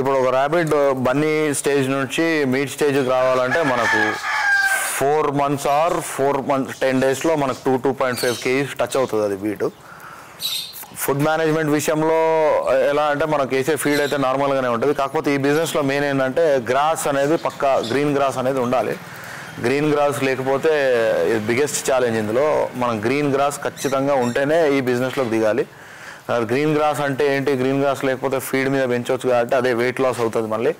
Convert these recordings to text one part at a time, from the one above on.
ఇప్పుడు ఒక rabbit Bunny stage నుంచి మీట్ స్టేజ్కి రావాలంటే మనకు 4 months ఆర్ 10 daysలో మనకు 2.5 kgs టచ్ అవుతుంది అది బీట్. ఫుడ్ మేనేజ్మెంట్ విషయంలో ఎలా అంటే మనకు వేసే ఫీడ్ అయితే నార్మల్గానే ఉంటుంది. కాకపోతే ఈ బిజినెస్లో మెయిన్ ఏంటంటే గ్రాస్ అనేది పక్కా గ్రీన్ గ్రాస్ అనేది ఉండాలి. గ్రీన్ గ్రాస్ లేకపోతే బిగ్గెస్ట్ ఛాలెంజ్ ఇందులో. మనం గ్రీన్ గ్రాస్ ఖచ్చితంగా ఉంటేనే ఈ బిజినెస్లోకి దిగాలి. గ్రీన్ గ్రాస్ అంటే ఏంటి, గ్రీన్ గ్రాస్ లేకపోతే ఫీడ్ మీద పెంచవచ్చు కాబట్టి అదే వెయిట్ లాస్ అవుతుంది, మళ్ళీ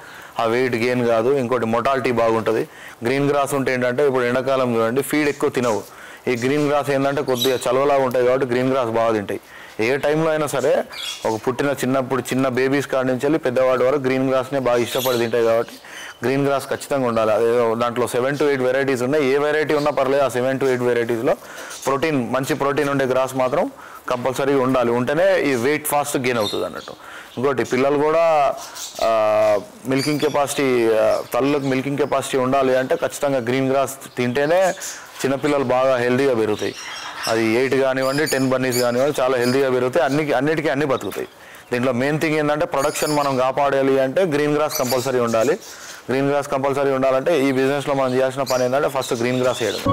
ఆ వెయిట్ గెయిన్ కాదు. ఇంకోటి మొటాలిటీ బాగుంటుంది. గ్రీన్ గ్రాస్ ఉంటే ఏంటంటే ఇప్పుడు ఎండాకాలం చూడండి ఫీడ్ ఎక్కువ తినవు. ఈ గ్రీన్ గ్రాస్ ఏంటంటే కొద్దిగా చలవలాగా ఉంటాయి కాబట్టి గ్రీన్ గ్రాస్ బాగా తింటాయి. ఏ టైంలో అయినా సరే ఒక చిన్నప్పుడు చిన్న బేబీస్ కాడి నుంచి వెళ్ళి పెద్దవాడి వరకు గ్రీన్ గ్రాస్నే బాగా ఇష్టపడి తింటాయి కాబట్టి గ్రీన్ గ్రాస్ ఖచ్చితంగా ఉండాలి. అదే దాంట్లో 7 to 8 వెరైటీస్ ఉన్నాయి. ఏ వెరైటీ ఉన్నా పర్లేదు, ఆ 7 to 8 వెరైటీస్లో మంచి ప్రోటీన్ ఉండే గ్రాస్ మాత్రం కంపల్సరీ ఉండాలి. ఉంటేనే ఈ వెయిట్ ఫాస్ట్ గెయిన్ అవుతుంది అన్నట్టు. ఇంకోటి పిల్లలు కూడా మిల్కింగ్ కెపాసిటీ, తల్లులకు మిల్కింగ్ కెపాసిటీ ఉండాలి అంటే ఖచ్చితంగా గ్రీన్ గ్రాస్ తింటేనే చిన్నపిల్లలు బాగా హెల్తీగా పెరుగుతాయి. అది 8 కానివ్వండి 10 బన్నీస్ కానివ్వండి చాలా హెల్తీగా పెరుగుతాయి. అన్నిటికీ అన్ని బతుకుతాయి. దీంట్లో మెయిన్ థింగ్ ఏంటంటే ప్రొడక్షన్ మనం కాపాడాలి అంటే గ్రీన్ గ్రాస్ కంపల్సరీ ఉండాలి. గ్రీన్ గ్రాస్ కంపల్సరీ ఉండాలంటే ఈ బిజినెస్లో మనం చేయాల్సిన పని ఏంటంటే ఫస్ట్ గ్రీన్ గ్రాస్ వేయడం.